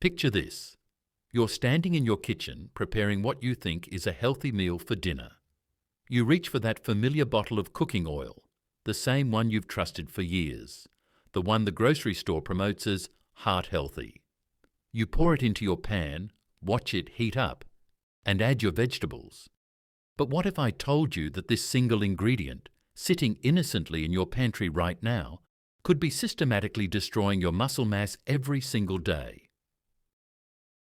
Picture this. You're standing in your kitchen preparing what you think is a healthy meal for dinner. You reach for that familiar bottle of cooking oil, the same one you've trusted for years, the one the grocery store promotes as heart healthy. You pour it into your pan, watch it heat up, and add your vegetables. But what if I told you that this single ingredient, sitting innocently in your pantry right now, could be systematically destroying your muscle mass every single day?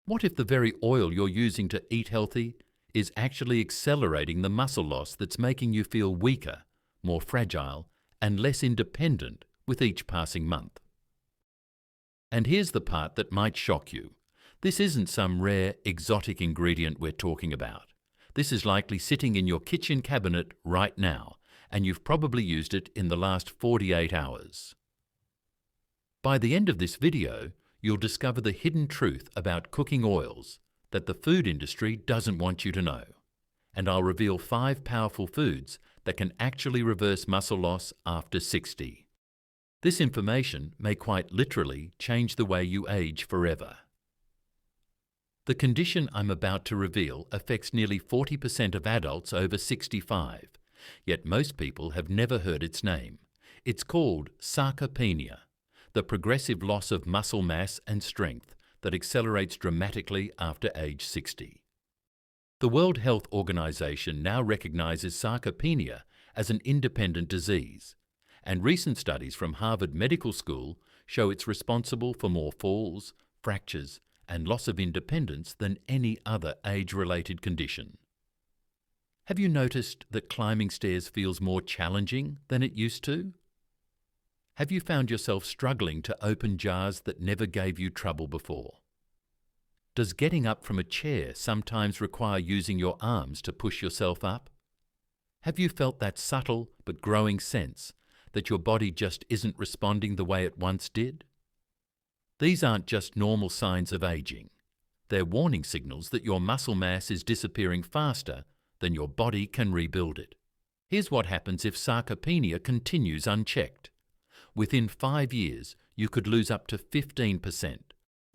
What if the very oil you're using to eat healthy is actually accelerating the muscle loss that's making you feel weaker, more fragile, and less independent with each passing month? And here's the part that might shock you. This isn't some rare, exotic ingredient we're talking about. This is likely sitting in your kitchen cabinet right now, and you've probably used it in the last 48 hours. By the end of this video, you'll discover the hidden truth about cooking oils that the food industry doesn't want you to know. And I'll reveal 5 powerful foods that can actually reverse muscle loss after 60. This information may quite literally change the way you age forever. The condition I'm about to reveal affects nearly 40% of adults over 65, yet most people have never heard its name. It's called sarcopenia, the progressive loss of muscle mass and strength that accelerates dramatically after age 60. The World Health Organization now recognizes sarcopenia as an independent disease, and recent studies from Harvard Medical School show it's responsible for more falls, fractures, and loss of independence than any other age-related condition. Have you noticed that climbing stairs feels more challenging than it used to? Have you found yourself struggling to open jars that never gave you trouble before? Does getting up from a chair sometimes require using your arms to push yourself up? Have you felt that subtle but growing sense that your body just isn't responding the way it once did? These aren't just normal signs of aging. They're warning signals that your muscle mass is disappearing faster than your body can rebuild it. Here's what happens if sarcopenia continues unchecked. Within 5 years, you could lose up to 15%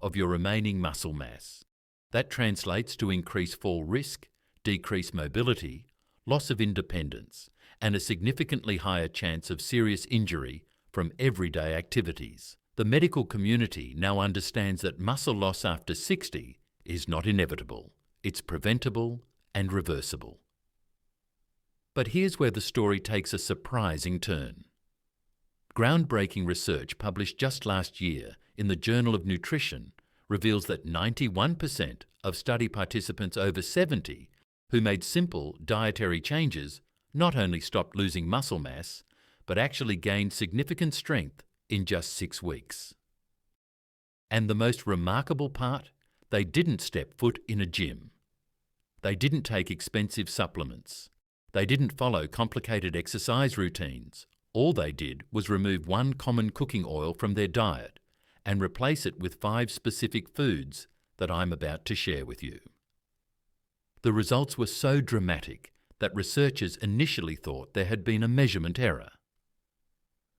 of your remaining muscle mass. That translates to increased fall risk, decreased mobility, loss of independence, and a significantly higher chance of serious injury from everyday activities. The medical community now understands that muscle loss after 60 is not inevitable. It's preventable and reversible. But here's where the story takes a surprising turn. Groundbreaking research published just last year in the Journal of Nutrition reveals that 91% of study participants over 70 who made simple dietary changes not only stopped losing muscle mass, but actually gained significant strength in just 6 weeks. And the most remarkable part, they didn't step foot in a gym. They didn't take expensive supplements. They didn't follow complicated exercise routines. All they did was remove one common cooking oil from their diet and replace it with 5 specific foods that I'm about to share with you. The results were so dramatic that researchers initially thought there had been a measurement error.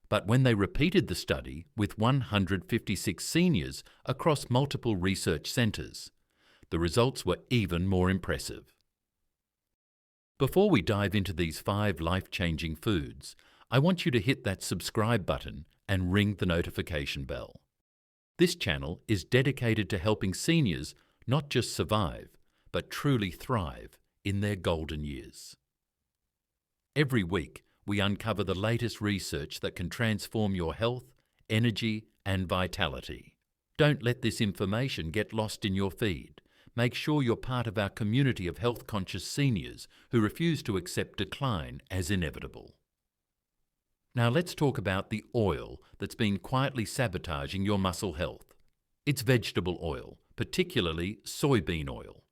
But when they repeated the study with 156 seniors across multiple research centres, the results were even more impressive. Before we dive into these 5 life-changing foods, I want you to hit that subscribe button and ring the notification bell. This channel is dedicated to helping seniors not just survive, but truly thrive in their golden years. Every week, we uncover the latest research that can transform your health, energy, and vitality. Don't let this information get lost in your feed. Make sure you're part of our community of health-conscious seniors who refuse to accept decline as inevitable. Now let's talk about the oil that's been quietly sabotaging your muscle health. It's vegetable oil, particularly soybean oil,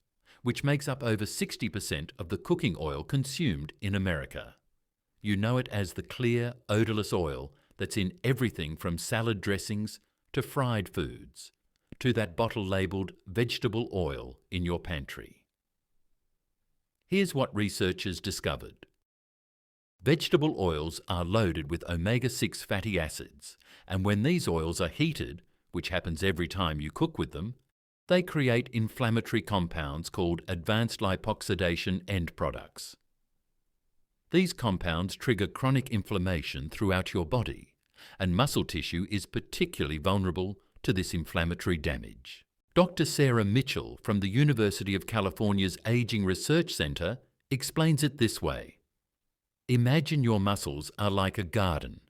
which makes up over 60% of the cooking oil consumed in America. You know it as the clear, odorless oil that's in everything from salad dressings to fried foods, to that bottle labelled vegetable oil in your pantry. Here's what researchers discovered. Vegetable oils are loaded with omega-6 fatty acids, and when these oils are heated, which happens every time you cook with them, They create inflammatory compounds called advanced lipoxidation end products. These compounds trigger chronic inflammation throughout your body, and muscle tissue is particularly vulnerable to this inflammatory damage. Dr. Sarah Mitchell from the University of California's Aging Research Center explains it this way. Imagine your muscles are like a garden,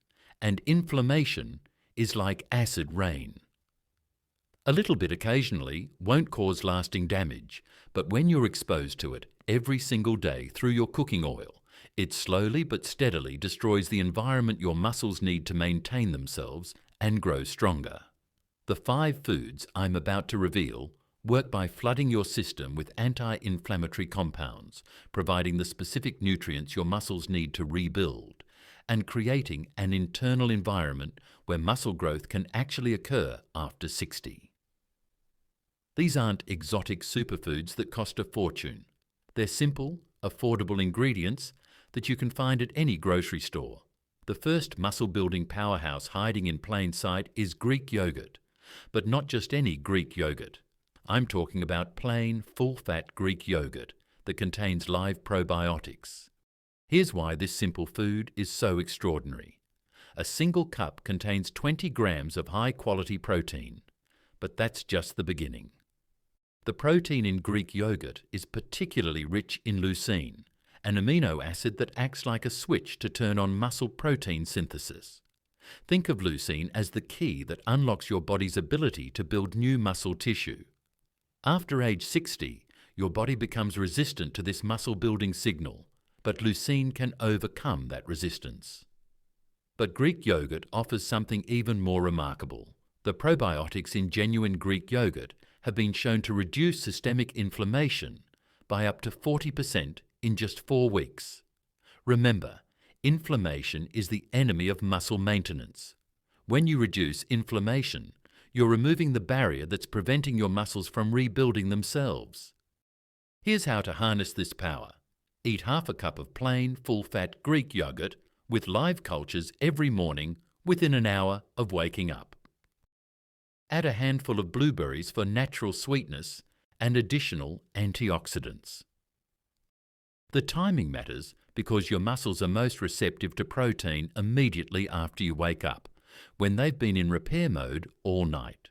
and inflammation is like acid rain. A little bit occasionally won't cause lasting damage, but when you're exposed to it every single day through your cooking oil, it slowly but steadily destroys the environment your muscles need to maintain themselves and grow stronger. The 5 foods I'm about to reveal work by flooding your system with anti-inflammatory compounds, providing the specific nutrients your muscles need to rebuild, and creating an internal environment where muscle growth can actually occur after 60. These aren't exotic superfoods that cost a fortune. They're simple, affordable ingredients that you can find at any grocery store. The first muscle-building powerhouse hiding in plain sight is Greek yogurt, but not just any Greek yogurt. I'm talking about plain, full-fat Greek yogurt that contains live probiotics. Here's why this simple food is so extraordinary. A single cup contains 20 grams of high-quality protein, but that's just the beginning. The protein in Greek yogurt is particularly rich in leucine, an amino acid that acts like a switch to turn on muscle protein synthesis. Think of leucine as the key that unlocks your body's ability to build new muscle tissue. After age 60, your body becomes resistant to this muscle-building signal, but leucine can overcome that resistance. But Greek yogurt offers something even more remarkable. The probiotics in genuine Greek yogurt have been shown to reduce systemic inflammation by up to 40% in just 4 weeks. Remember, inflammation is the enemy of muscle maintenance. When you reduce inflammation, you're removing the barrier that's preventing your muscles from rebuilding themselves. Here's how to harness this power. Eat half a cup of plain, full-fat Greek yogurt with live cultures every morning within an hour of waking up. Add a handful of blueberries for natural sweetness and additional antioxidants. The timing matters because your muscles are most receptive to protein immediately after you wake up, when they've been in repair mode all night.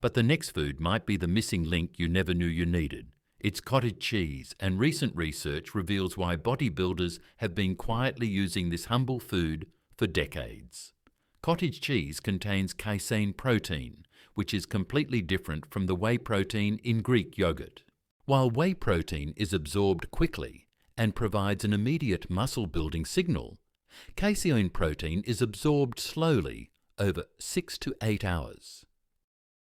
But the next food might be the missing link you never knew you needed. It's cottage cheese, and recent research reveals why bodybuilders have been quietly using this humble food for decades. Cottage cheese contains casein protein, which is completely different from the whey protein in Greek yogurt. While whey protein is absorbed quickly and provides an immediate muscle-building signal, casein protein is absorbed slowly over 6 to 8 hours.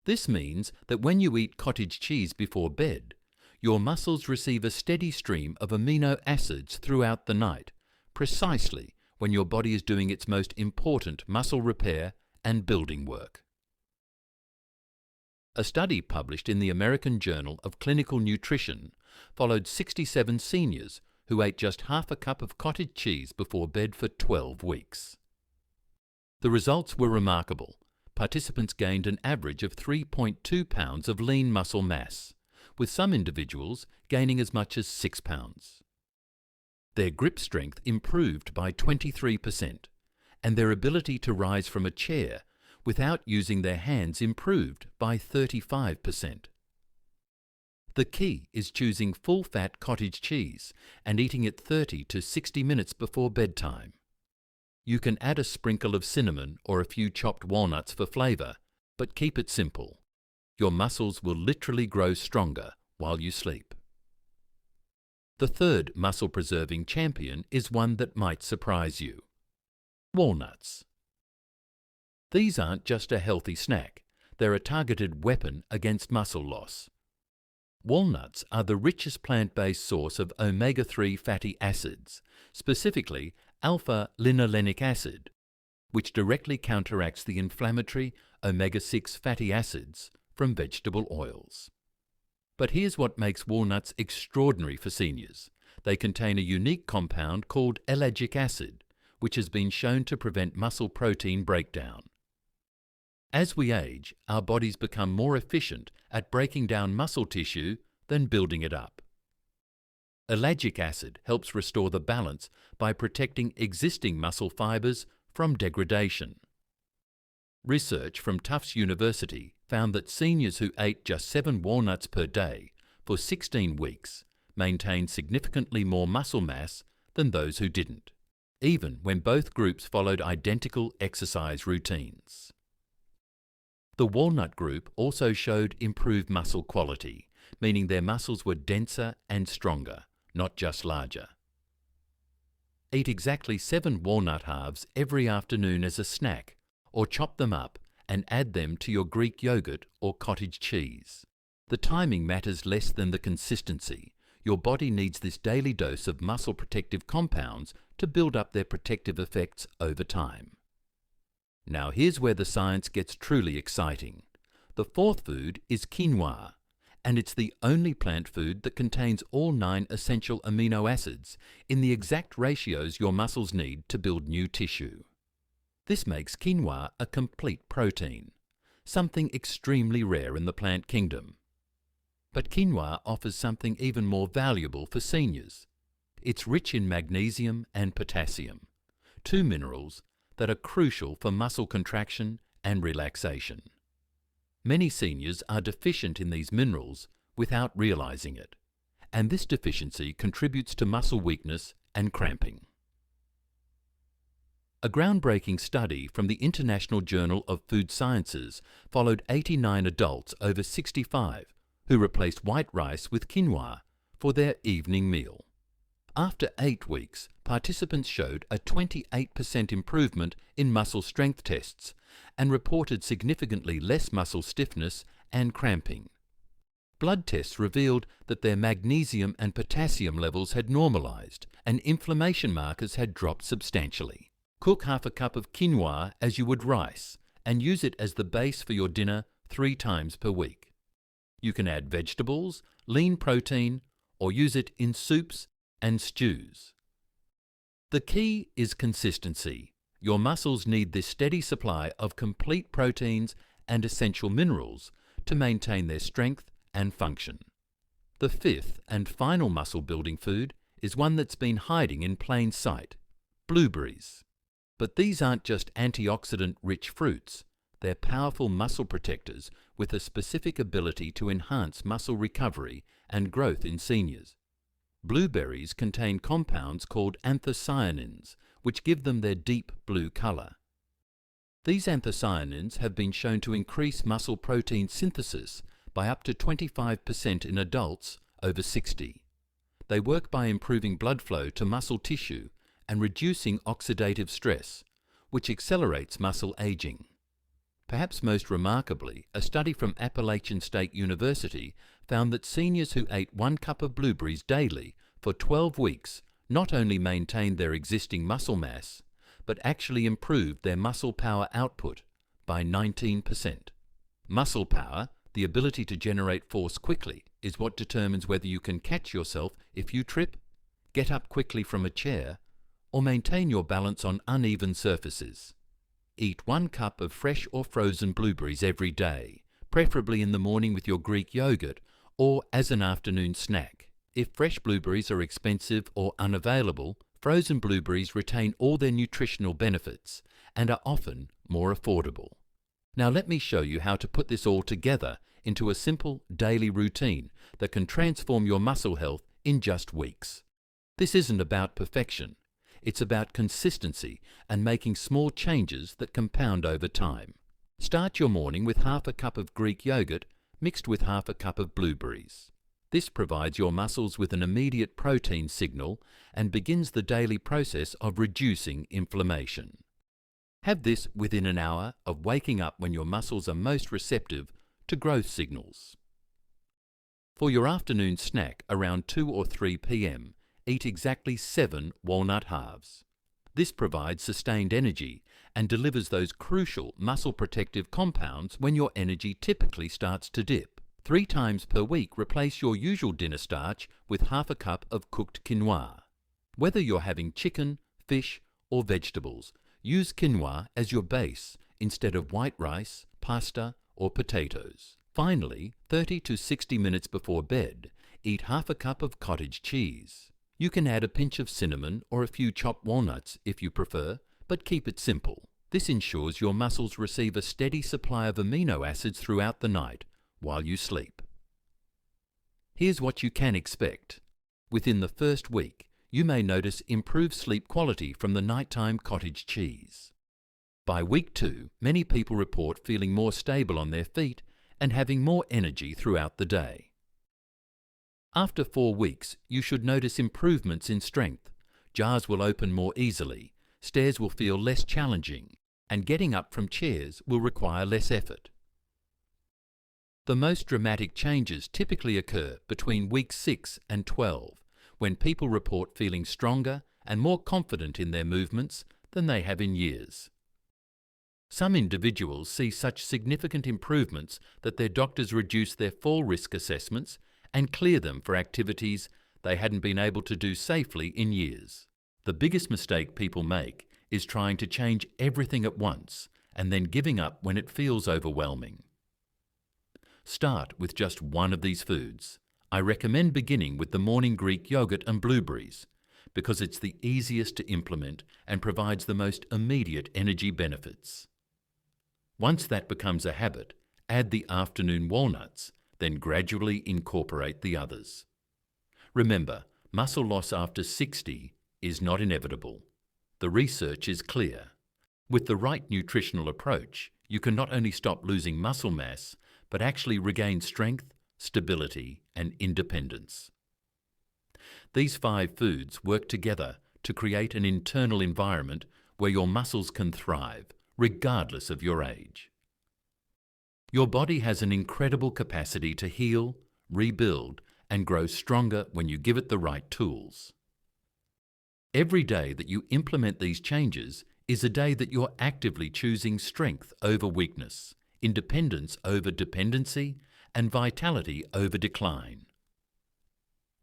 This means that when you eat cottage cheese before bed, your muscles receive a steady stream of amino acids throughout the night, precisely when your body is doing its most important muscle repair and building work. A study published in the American Journal of Clinical Nutrition followed 67 seniors who ate just half a cup of cottage cheese before bed for 12 weeks. The results were remarkable. Participants gained an average of 3.2 pounds of lean muscle mass, with some individuals gaining as much as 6 pounds. Their grip strength improved by 23%, and their ability to rise from a chair without using their hands improved by 35%. The key is choosing full-fat cottage cheese and eating it 30 to 60 minutes before bedtime. You can add a sprinkle of cinnamon or a few chopped walnuts for flavor, but keep it simple. Your muscles will literally grow stronger while you sleep. The third muscle-preserving champion is one that might surprise you. Walnuts. These aren't just a healthy snack, they're a targeted weapon against muscle loss. Walnuts are the richest plant-based source of omega-3 fatty acids, specifically alpha-linolenic acid, which directly counteracts the inflammatory omega-6 fatty acids from vegetable oils. But here's what makes walnuts extraordinary for seniors. They contain a unique compound called ellagic acid, which has been shown to prevent muscle protein breakdown. As we age, our bodies become more efficient at breaking down muscle tissue than building it up. Ellagic acid helps restore the balance by protecting existing muscle fibers from degradation. Research from Tufts University found that seniors who ate just 7 walnuts per day for 16 weeks maintained significantly more muscle mass than those who didn't, even when both groups followed identical exercise routines. The walnut group also showed improved muscle quality, meaning their muscles were denser and stronger, not just larger. Eat exactly 7 walnut halves every afternoon as a snack, or chop them up and add them to your Greek yogurt or cottage cheese. The timing matters less than the consistency. Your body needs this daily dose of muscle protective compounds to build up their protective effects over time. Now here's where the science gets truly exciting. The fourth food is quinoa, and it's the only plant food that contains all 9 essential amino acids in the exact ratios your muscles need to build new tissue. This makes quinoa a complete protein, something extremely rare in the plant kingdom. But quinoa offers something even more valuable for seniors. It's rich in magnesium and potassium, 2 minerals that are crucial for muscle contraction and relaxation. Many seniors are deficient in these minerals without realizing it, and this deficiency contributes to muscle weakness and cramping. A groundbreaking study from the International Journal of Food Sciences followed 89 adults over 65 who replaced white rice with quinoa for their evening meal. After 8 weeks, participants showed a 28% improvement in muscle strength tests and reported significantly less muscle stiffness and cramping. Blood tests revealed that their magnesium and potassium levels had normalized and inflammation markers had dropped substantially. Cook half a cup of quinoa as you would rice and use it as the base for your dinner 3 times per week. You can add vegetables, lean protein, or use it in soups and stews. The key is consistency. Your muscles need this steady supply of complete proteins and essential minerals to maintain their strength and function. The 5th and final muscle-building food is one that's been hiding in plain sight: blueberries. But these aren't just antioxidant-rich fruits. They're powerful muscle protectors with a specific ability to enhance muscle recovery and growth in seniors. Blueberries contain compounds called anthocyanins, which give them their deep blue color. These anthocyanins have been shown to increase muscle protein synthesis by up to 25% in adults over 60. They work by improving blood flow to muscle tissue and reducing oxidative stress, which accelerates muscle aging. Perhaps most remarkably, a study from Appalachian State University found that seniors who ate 1 cup of blueberries daily for 12 weeks not only maintained their existing muscle mass, but actually improved their muscle power output by 19%. Muscle power, the ability to generate force quickly, is what determines whether you can catch yourself if you trip, get up quickly from a chair, or maintain your balance on uneven surfaces. Eat 1 cup of fresh or frozen blueberries every day, preferably in the morning with your Greek yogurt or as an afternoon snack. If fresh blueberries are expensive or unavailable, frozen blueberries retain all their nutritional benefits and are often more affordable. Now let me show you how to put this all together into a simple daily routine that can transform your muscle health in just weeks. This isn't about perfection. It's about consistency and making small changes that compound over time. Start your morning with half a cup of Greek yogurt mixed with half a cup of blueberries. This provides your muscles with an immediate protein signal and begins the daily process of reducing inflammation. Have this within an hour of waking up when your muscles are most receptive to growth signals. For your afternoon snack around 2 or 3 p.m., eat exactly 7 walnut halves. This provides sustained energy and delivers those crucial muscle protective compounds when your energy typically starts to dip. 3 times per week, replace your usual dinner starch with half a cup of cooked quinoa. Whether you're having chicken, fish, or vegetables, use quinoa as your base instead of white rice, pasta or potatoes. Finally, 30 to 60 minutes before bed, eat half a cup of cottage cheese. You can add a pinch of cinnamon or a few chopped walnuts if you prefer, but keep it simple. This ensures your muscles receive a steady supply of amino acids throughout the night while you sleep. Here's what you can expect. Within the first week, you may notice improved sleep quality from the nighttime cottage cheese. By week 2, many people report feeling more stable on their feet and having more energy throughout the day. After 4 weeks, you should notice improvements in strength. Jars will open more easily, stairs will feel less challenging, and getting up from chairs will require less effort. The most dramatic changes typically occur between weeks 6 and 12, when people report feeling stronger and more confident in their movements than they have in years. Some individuals see such significant improvements that their doctors reduce their fall risk assessments and clear them for activities they hadn't been able to do safely in years. The biggest mistake people make is trying to change everything at once and then giving up when it feels overwhelming. Start with just one of these foods. I recommend beginning with the morning Greek yogurt and blueberries because it's the easiest to implement and provides the most immediate energy benefits. Once that becomes a habit, add the afternoon walnuts, then gradually incorporate the others. Remember, muscle loss after 60 is not inevitable. The research is clear. With the right nutritional approach, you can not only stop losing muscle mass, but actually regain strength, stability, and independence. These 5 foods work together to create an internal environment where your muscles can thrive, regardless of your age. Your body has an incredible capacity to heal, rebuild, and grow stronger when you give it the right tools. Every day that you implement these changes is a day that you're actively choosing strength over weakness, independence over dependency, and vitality over decline.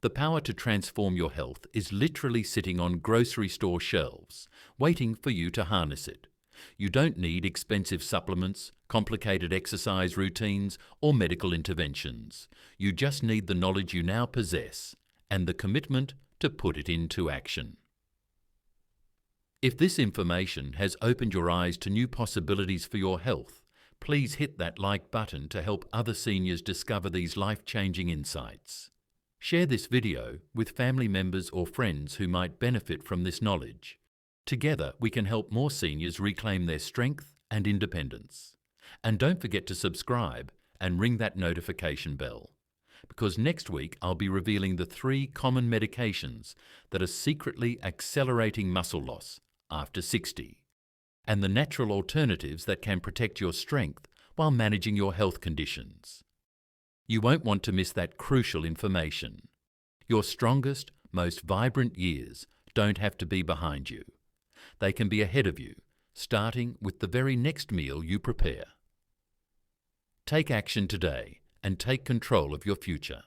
The power to transform your health is literally sitting on grocery store shelves, waiting for you to harness it. You don't need expensive supplements, complicated exercise routines, or medical interventions. You just need the knowledge you now possess and the commitment to put it into action. If this information has opened your eyes to new possibilities for your health, please hit that like button to help other seniors discover these life-changing insights. Share this video with family members or friends who might benefit from this knowledge. Together, we can help more seniors reclaim their strength and independence. And don't forget to subscribe and ring that notification bell, because next week I'll be revealing the 3 common medications that are secretly accelerating muscle loss after 60, and the natural alternatives that can protect your strength while managing your health conditions. You won't want to miss that crucial information. Your strongest, most vibrant years don't have to be behind you. They can be ahead of you, starting with the very next meal you prepare. Take action today and take control of your future.